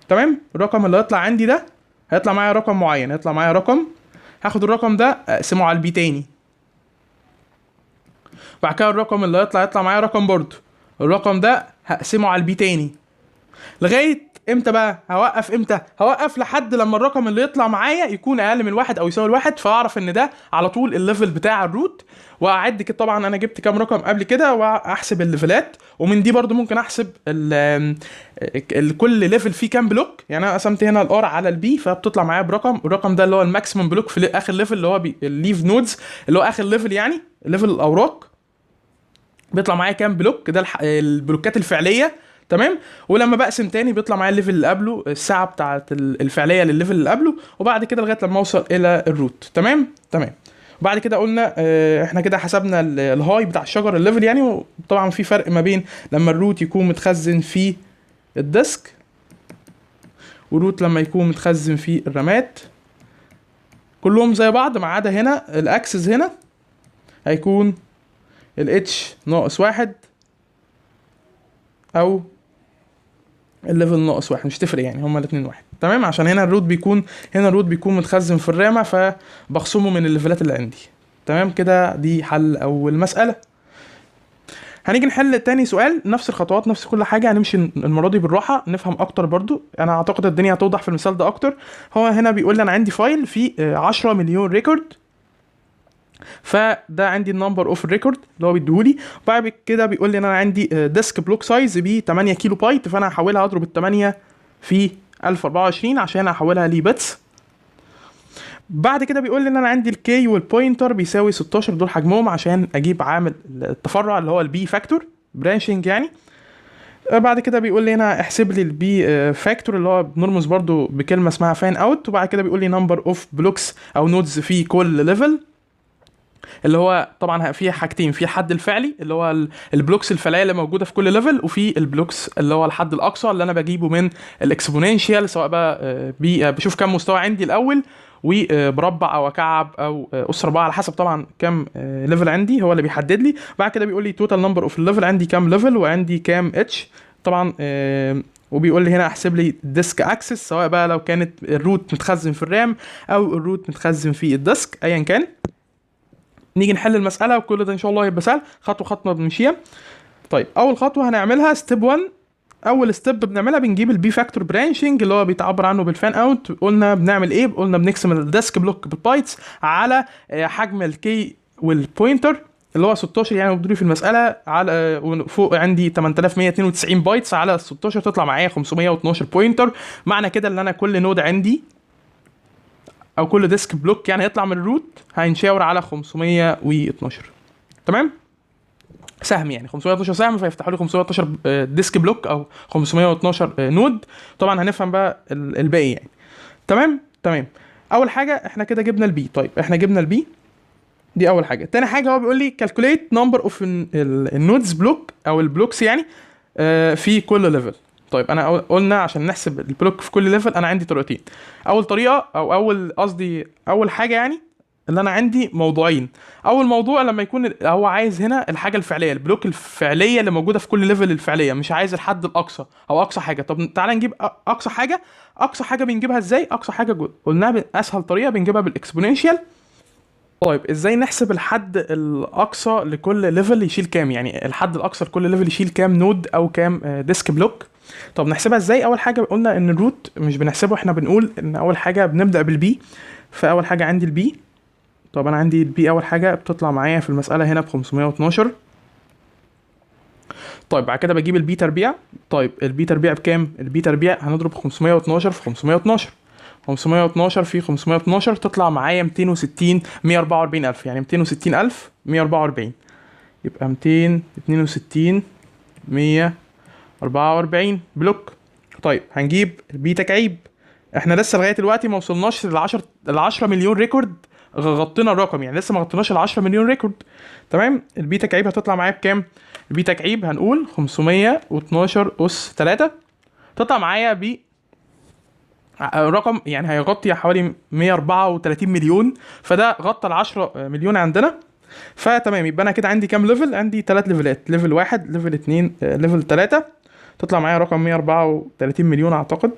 تمام، الرقم اللي هيطلع عندي ده هيطلع معايا رقم معين، هيطلع معايا رقم، هاخد الرقم ده اقسمه على البي تاني، بعد كده الرقم اللي يطلع معايا رقم برضه، الرقم ده هقسمه على البي تاني، لغايه امتى بقى هوقف؟ امتى هوقف؟ لحد لما الرقم اللي يطلع معايا يكون اقل من واحد او يساوي الواحد، فاعرف ان ده على طول الليفل بتاع الروت، واعد كده طبعا انا جبت كام رقم قبل كده واحسب الليفلات، ومن دي برضو ممكن احسب كل ليفل فيه كام بلوك. يعني انا قسمت هنا الار على البي فبتطلع معايا برقم، الرقم ده اللي هو الماكسيمم بلوك في اخر ليفل اللي هو الليف نودز اللي هو اخر ليفل، يعني ليفل الاوراق بيطلع معايا كام بلوك، ده البلوكات الفعليه. تمام، ولما بقسم تاني بيطلع معايا الليفل اللي قبله، الساعه بتاعه الفعليه للليفل اللي قبله، وبعد كده لغايه لما اوصل الى الروت. تمام تمام. وبعد كده قلنا احنا كده حسبنا الهاي بتاع الشجر الليفل يعني، وطبعا في فرق ما بين لما الروت يكون متخزن في الديسك والروت لما يكون متخزن في الرامات، كلهم زي بعض ما عدا هنا الاكسس هنا هيكون الاتش ناقص واحد او الليفل ناقص واحد، مش تفرق يعني، هما الاتنين واحد. تمام، عشان هنا الروت بيكون متخزن في الرامة فبخصمه من الليفلات اللي عندي. تمام كده، دي حل اول مسألة. هنيجي نحل تاني سؤال، نفس الخطوات نفس كل حاجة، هنمشي المرة دي بالراحة نفهم اكتر برضو، انا اعتقد الدنيا هتوضح في المثال ده اكتر. هو هنا بيقول لي انا عندي فايل فيه 10 مليون ريكورد، فده عندي النمبر اوف ريكورد اللي هو بيديهولي. بعد كده بيقول لي ان انا عندي ديسك بلوك سايز ب 8 كيلو بايت، فانا هحولها اضرب ال 8 في 1024 عشان احولها لبتس. بعد كده بيقول لي ان انا عندي الكي والبوينتر بيساوي 16، دول حجمهم عشان اجيب عامل التفرع اللي هو البي فاكتور برانشنج يعني. بعد كده بيقول لي هنا احسب لي البي فاكتور اللي هو بنرمز برضو بكلمه اسمها فان اوت. وبعد كده بيقول لي نمبر اوف بلوكس او نودز في كل ليفل، اللي هو طبعا في حاجتين، في الحد الفعلي اللي هو البلوكس الفعليه اللي موجوده في كل ليفل، وفي البلوكس اللي هو الحد الاقصى اللي انا بجيبه من الاكسبوننشال، سواء بقى بشوف كام مستوى عندي الاول وبربع او اكعب او اس 4 على حسب طبعا كام ليفل عندي هو اللي بيحدد لي. بعد كده بيقول لي توتال نمبر اوف الليفل، عندي كام ليفل وعندي كام اتش طبعا. وبيقول لي هنا احسب لي الديسك اكسس، سواء بقى لو كانت الروت متخزن في الرام او الروت متخزن في الديسك ايا كان. نيجي نحل المساله وكل ده ان شاء الله هيبقى سهل، خطوه خطوه بنمشيها. طيب اول خطوه هنعملها ستيب 1. اول ستيب بنعملها بنجيب البي فاكتور برانشنج اللي هو بيتعبر عنه بالفان اوت. قلنا بنعمل ايه؟ قلنا بنقسم الديسك بلوك بالبايتس على حجم الكي والبوينتر اللي هو 16، يعني بضرب في المساله على فوق عندي 8192 بايتس على 16 تطلع معايا 512 بوينتر. معنى كده ان انا كل نود عندي او كل ديسك بلوك يعني هيطلع من الروت هينشاور على 512. تمام، سهم يعني 512 سهم فيفتحوا لي 512 ديسك بلوك او 512 نود. طبعا هنفهم بقى الباقي يعني. تمام تمام. اول حاجه احنا كده جبنا البي. طيب احنا جبنا البي دي اول حاجه. تاني حاجه هو بيقول لي كالكوليت نمبر اوف النودز بلوك او البلوكس يعني في كل ليفل. طيب انا قلنا عشان نحسب البلوك في كل ليفل انا عندي طريقتين. اول طريقه او اول حاجه يعني اللي انا عندي موضوعين. اول موضوع لما يكون هو عايز هنا الحاجه الفعليه، البلوك الفعليه اللي موجوده في كل ليفل الفعليه، مش عايز الحد الاقصى او اقصى حاجه. طب تعالى نجيب اقصى حاجه بنجيبها ازاي؟ اقصى حاجه قلناها اسهل طريقه بنجيبها بالاكسبوننشال. طيب ازاي نحسب الحد الاقصى لكل ليفل يشيل كام؟ يعني الحد الاقصى لكل ليفل يشيل كام نود او كام ديسك بلوك؟ طب نحسبها ازاي؟ اول حاجه قلنا ان الروت مش بنحسبه، احنا بنقول ان اول حاجه بنبدا بالبي. فاول حاجه عندي البي. طب انا عندي البي اول حاجه بتطلع معايا في المساله هنا ب 512. طيب بعد كده بجيب البي تربيع. طيب البي تربيع بكام؟ البي تربيع هنضرب 512 في 512. 512 في 512 تطلع معايا 260 144 الف، يعني 260 الف 144. يبقى 262 144 بلوك. طيب هنجيب البي تكعيب. احنا لسه لغايه دلوقتي ما وصلناش ل 10 مليون ريكورد. غطينا الرقم، يعني لسه ما غطيناش ال 10 مليون ريكورد. تمام. البي تكعيب هتطلع معايا بكام؟ البي تكعيب هنقول 512 اس 3، تطلع معايا ب رقم يعني هيغطي حوالي 134 مليون. فده غطى ال 10 مليون عندنا. فتمام، يبقى انا كده عندي كام ليفل؟ عندي 3 ليفلات، ليفل 1 ليفل 2 ليفل 3. تطلع معايا رقم 134 مليون اعتقد.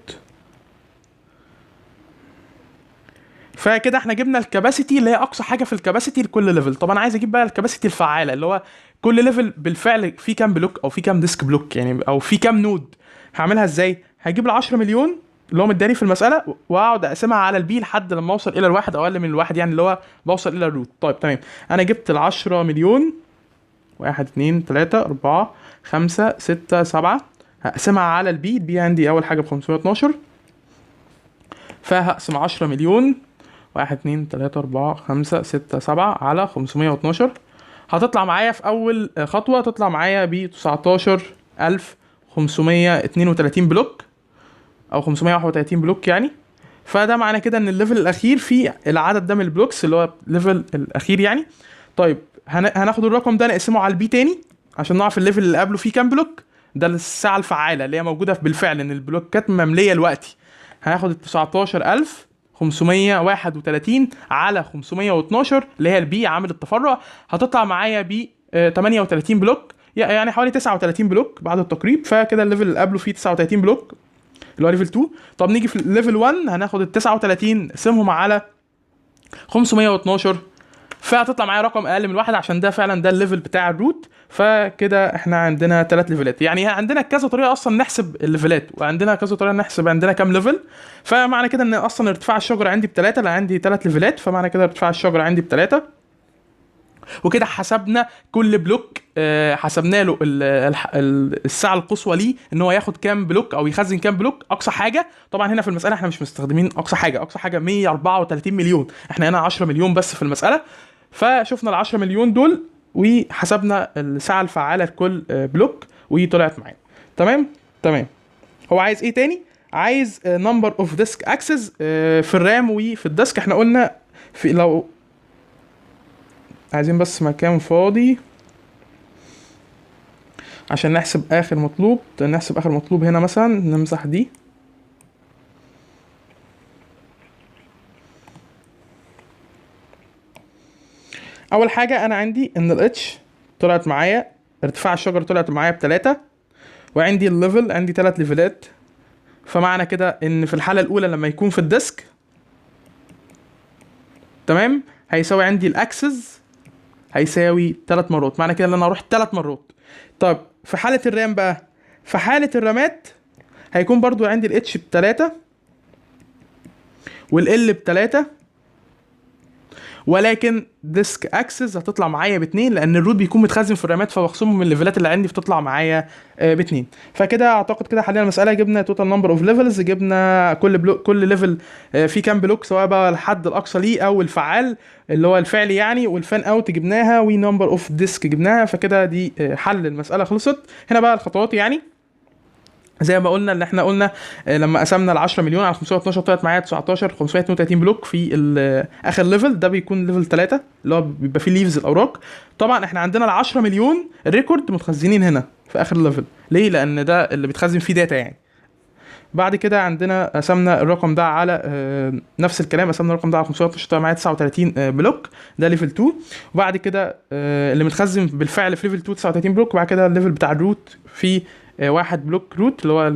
فكده احنا جبنا الكباسيتي اللي هي اقصى حاجه في الكباسيتي لكل ليفل. طب انا عايز اجيب بقى الكباسيتي الفعاله، اللي هو كل ليفل بالفعل فيه كام بلوك او فيه كام ديسك بلوك، يعني او فيه كام نود. هعملها ازاي؟ هجيب ال 10 مليون اللي هو مداني في المساله، واقعد اقسمها على البي لحد لما اوصل الى الواحد او اقل من الواحد، يعني اللي هو بوصل الى الروت. طيب تمام، انا جبت ال 10 مليون. 1 2 3 4 5 6 7. هقسمها على البي. البي عندي اول حاجه ب 512. فهقسم 10 مليون 1 2 3 4 5 6 7 على 512. هتطلع معايا في أول خطوة تطلع معايا ب 19532 بلوك أو 531 بلوك يعني. فده معنى كده إن الليفل الأخير فيه العدد ده من البلوكس، اللي هو الليفل الأخير يعني. طيب هناخد الرقم ده نقسمه على البي تاني عشان نعرف الليفل اللي قبله فيه كام بلوك. ده الساعة الفعالة اللي هي موجودة بالفعل، إن البلوكات مملية دلوقتي. هناخد ال 19531 على 512 اللي هي البي عامل التفرع. هتطلع معايا ب 38 بلوك، يعني حوالي 39 بلوك بعد التقريب. فكده الليفل اللي قبله فيه 39 بلوك اللي هو ليفل 2. طب نيجي في ليفل 1 هناخد ال 39 نقسمهم على 512. فهتطلع معايا رقم اقل من واحد عشان ده فعلا ده الليفل بتاع الروت. فكده احنا عندنا 3 ليفلات، يعني عندنا كذا طريقه اصلا نحسب الليفلات، وعندنا كذا طريقه نحسب عندنا كام ليفل. فمعنى كده ان اصلا ارتفاع الشجره عندي ب3، لا عندي 3 ليفلات، فمعنى كده ارتفاع الشجره عندي ب3. وكده حسبنا كل بلوك، حسبنا له الساعه القصوى ليه ان هو ياخد كام بلوك او يخزن كام بلوك اقصى حاجه. طبعا هنا في المساله احنا مش مستخدمين اقصى حاجه، اقصى حاجه 134 مليون، احنا هنا 10 مليون بس في المساله. فشفنا ال 10 مليون دول وحسبنا الساعه الفعاله لكل بلوك وطلعت معانا. تمام تمام. هو عايز ايه تاني؟ عايز نمبر اوف ديسك اكسس في الرام وفي الديسك. احنا قلنا في لو عايزين بس مكان فاضي عشان نحسب اخر مطلوب. نحسب اخر مطلوب هنا مثلا، نمسح دي. اول حاجه انا عندي ان الاتش طلعت معايا، ارتفاع الشجره طلعت معايا ب3، وعندي الليفل عندي 3 ليفلات. فمعنى كده ان في الحاله الاولى لما يكون في الديسك تمام هيساوي عندي الاكسس هيساوي 3 مرات، معنى كده ان انا اروح 3 مرات. طب في حاله الرام بقى، في حاله الرامات هيكون برضو عندي الاتش ب3 والال ب3، ولكن ديسك اكسس هتطلع معايا ب2 لان الروت بيكون متخزن في الرامات، فبخصمهم من الليفلات اللي عندي بتطلع معايا ب2. فكده اعتقد كده حلينا المساله، جبنا توتال نمبر اوف ليفلز، جبنا كل ليفل فيه كام بلوك سواء بقى الحد الاقصى ليه او الفعال اللي هو الفعلي يعني، والفان اوت جبناها ونمبر اوف ديسك جبناها. فكده دي حل المساله خلصت. هنا بقى الخطوات يعني زي ما قلنا اللي احنا قلنا لما قسمنا ال 10 مليون على 512 طلعت معايا 19 532 بلوك في اخر ليفل. ده بيكون ليفل 3 اللي هو بيبقى فيه ليفز الاوراق. طبعا احنا عندنا ال 10 مليون ريكورد متخزنين هنا في اخر ليفل. ليه؟ لان ده اللي بيتخزن فيه داتا يعني. بعد كده عندنا قسمنا الرقم ده على نفس الكلام، قسمنا الرقم ده على 512 طلع معايا 39 بلوك، ده ليفل 2. وبعد كده اللي متخزن بالفعل في ليفل 2 39 بلوك. وبعد كده الليفل بتاع الروت في 1 بلوك روت اللي هو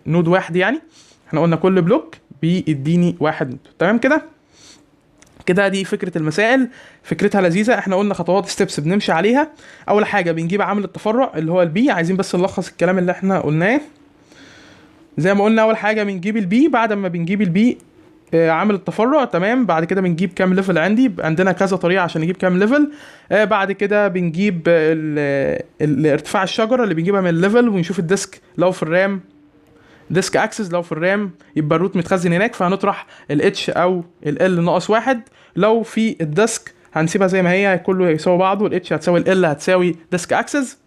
نود 1 يعني. احنا قلنا كل بلوك بيديني 1 نود. تمام كده. كده دي فكره المسائل، فكرتها لذيذه. احنا قلنا خطوات ستيبس بنمشي عليها. اول حاجه بنجيب عامل التفرع اللي هو البي، عايزين بس نلخص الكلام اللي احنا قلناه. زي ما قلنا اول حاجه بنجيب البي، بعد ما بنجيب البي عامل التفرع تمام، بعد كده بنجيب كام ليفل. عندنا كذا طريقه عشان نجيب كام ليفل. بعد كده بنجيب ارتفاع الشجره اللي بنجيبها من الليفل، ونشوف الديسك لو في الرام ديسك اكسس، لو في الرام يبقى الروت متخزن هناك فهنطرح الاتش او ال ناقص واحد. لو في الديسك هنسيبها زي ما هي، كله يساوي بعضه، الاتش هتساوي ال هتساوي ديسك اكسس.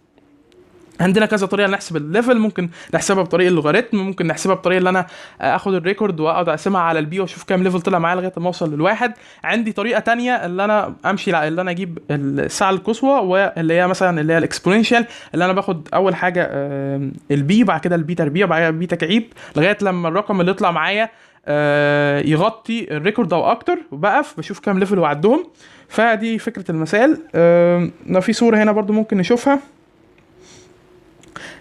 عندنا كذا طريقه نحسب الليفل، ممكن نحسبها بطريقه اللوغاريتم، ممكن نحسبها بطريقه اللي انا اخد الريكورد واقعد اقسمها على البي واشوف كام ليفل طلع معايا لغايه ما اوصل للواحد. عندي طريقه تانية اللي انا امشي اللي انا اجيب الساعه القصوى، واللي هي مثلا اللي هي الاكسبوننشال، اللي انا باخد اول حاجه البي، بعد كده البي تربيع، بعد كده البي تكعيب، لغايه لما الرقم اللي يطلع معايا يغطي الريكورد او اكتر، وبقف بشوف كام ليفل وعدهم. فدي فكره المسائل. في صوره هنا برضو ممكن نشوفها.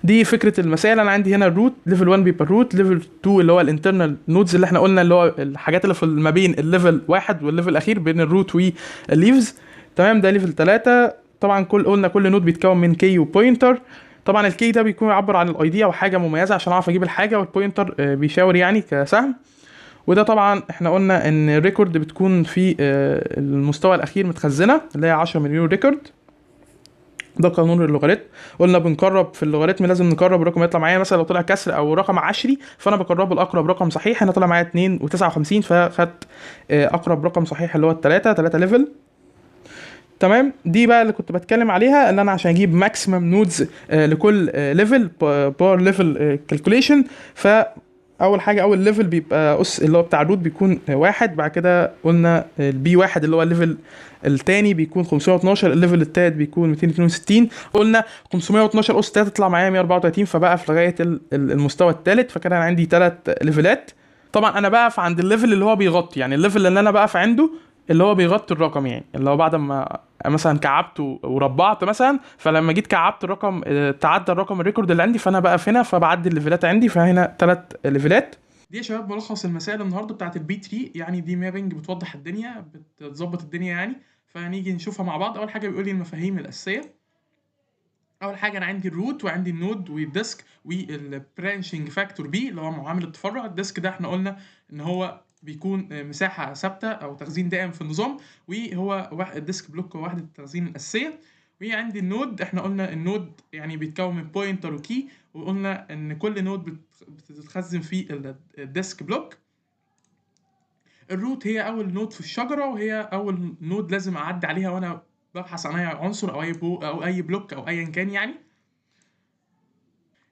دي فكره المسائل. انا عندي هنا الروت، ليفل 1 بيبقى الروت، ليفل 2 اللي هو الانترنال نودز اللي احنا قلنا اللي هو الحاجات اللي في ما بين الليفل 1 والليفل الاخير بين الروت والليفز تمام. ده ليفل 3. طبعا قلنا كل نود بيتكون من كي وبوينتر. طبعا الكي ده بيكون يعبر عن الاي دي او حاجه مميزه عشان اعرف اجيب الحاجه، والبوينتر بيشاور يعني كسهم. وده طبعا احنا قلنا ان الريكورد بتكون في المستوى الاخير متخزنه اللي هي 10 مليون ريكورد. ده قانون اللوغاريتم. قلنا بنقرب في اللوغاريتم، لازم نقرب الرقم يطلع معايا. مثلا لو طلع كسر او رقم عشري فانا بقربه لاقرب رقم صحيح. هنا طلع معايا 2 و59 فخدت اقرب رقم صحيح اللي هو ال3 ليفل تمام. دي بقى اللي كنت بتكلم عليها، ان انا عشان اجيب ماكسيمم نودز لكل ليفل بار ليفل كالكوليشن. فاول حاجه اول ليفل بيبقى اللي هو بتاع الروت بيكون واحد. بعد كده قلنا البي واحد اللي هو الليفل التاني بيكون 512، الليفل التالت بيكون 262. قلنا 512 اس 3 تطلع معايا 134، فبقف لغايه المستوى التالت. فكده انا عندي 3 ليفلات. طبعا انا بقف عند الليفل اللي هو بيغطي، يعني الليفل اللي انا بقف عنده اللي هو بيغطي الرقم، يعني اللي هو بعد ما مثلا كعبت وربعت مثلا، فلما جيت كعبت الرقم تعدى الرقم الريكورد اللي عندي، فانا بقف هنا فبعدي الليفلات عندي. فهنا 3 ليفلات. دي يا شباب ملخص المسائل النهارده بتاعت البي 3. يعني دي مابنج بتوضح الدنيا، بتظبط الدنيا يعني. فنيجي نشوفها مع بعض. اول حاجه بيقول لي المفاهيم الاساسيه. اول حاجه انا عندي الروت وعندي النود والديسك والبرانشنج فاكتور بي اللي هو معامل التفرع. الديسك ده احنا قلنا ان هو بيكون مساحه ثابته او تخزين دائم في النظام، وهو الديسك بلوك هو وحده التخزين الاساسيه. وعندي النود، احنا قلنا النود يعني بيتكون من بوينتر وكي، وقلنا ان كل نود بتتخزن في الديسك بلوك. الروت هي اول نود في الشجره، وهي اول نود لازم اعدي عليها وانا ببحث عن اي عنصر او اي بلوك او ايا كان يعني.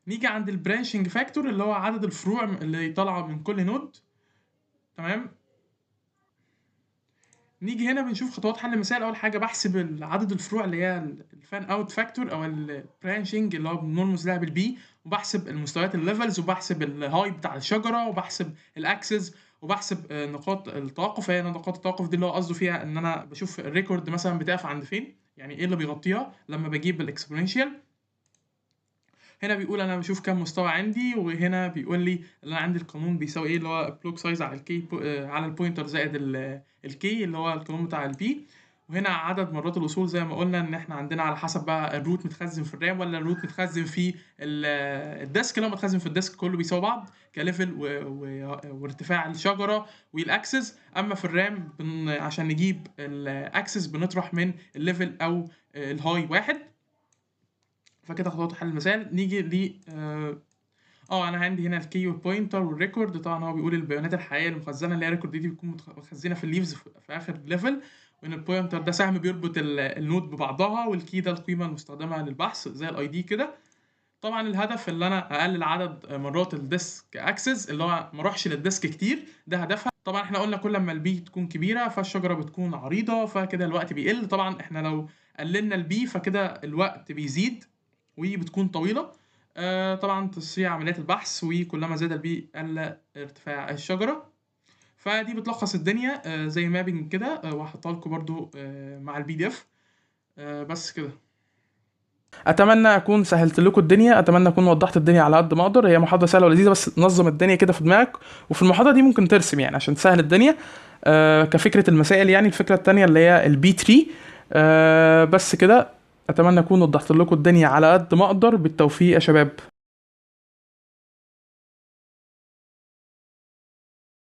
نيجي عند البرانشنج فاكتور اللي هو عدد الفروع اللي طالعه من كل نود تمام. نيجي هنا بنشوف خطوات حل المسائل. اول حاجه بحسب عدد الفروع اللي هي الفان اوت فاكتور او البرانشنج اللي هو بنرمز لها بالبي، وبحسب المستويات الليفلز، وبحسب الهاي بتاع الشجره، وبحسب الاكسس، وبحسب نقاط التوقف. هي نقاط التوقف دي اللي هو قصده فيها ان انا بشوف الريكورد مثلا بتقف عند فين، يعني ايه اللي بيغطيها لما بجيب الاكسبوننشال. هنا بيقول انا بشوف كام مستوى عندي، وهنا بيقول لي ان انا عندي القانون بيساوي ايه اللي هو بلوك سايز على الكي على البوينتر زائد الكي اللي هو القانون بتاع البي. وهنا عدد مرات الوصول زي ما قلنا ان احنا عندنا على حسب بقى الروت متخزن في الرام ولا الروت متخزن في الديسك. لو متخزن في الديسك كله بيساوي بعض كليفل وارتفاع الشجره والاكسس. اما في الرام عشان نجيب الاكسس بنطرح من الليفل او الهاي واحد. فكده خطوات حل المسائل. نيجي ل انا عندي هنا الكي والبوينتر والريكورد. طبعا هو بيقول البيانات الحقيقيه المخزنه اللي هي الريكورد دي بتكون متخزنه في الليفز في اخر ليفل، وان البوينتر ده سهم بيربط النود ببعضها، والكي ده القيمه المستخدمه للبحث زي الاي دي كده. طبعا الهدف اللي انا اقلل عدد مرات الديسك اكسس، اللي هو ما اروحش للديسك كتير، ده هدفها. طبعا احنا قلنا كل ما البي تكون كبيره فالشجره بتكون عريضه، فكده الوقت بيقل. طبعا احنا لو قللنا البي فكده الوقت بيزيد وبتكون طويله. طبعا تسريع عمليات البحث، وكلما زاد البي قل ارتفاع الشجره. فدي بتلخص الدنيا زي مابنج كده، وهحطها لكم برضو مع البي دي اف. بس كده. اتمنى اكون سهلت لكم الدنيا، اتمنى اكون وضحت الدنيا على قد ما اقدر. هي محاضره سهله ولذيذه، بس نظم الدنيا كده في دماغك. وفي المحاضره دي ممكن ترسم يعني عشان تسهل الدنيا كفكره المسائل. يعني الفكره التانية اللي هي البي 3. بس كده. اتمنى اكون وضحت لكم الدنيا على قد ما اقدر. بالتوفيق يا شباب.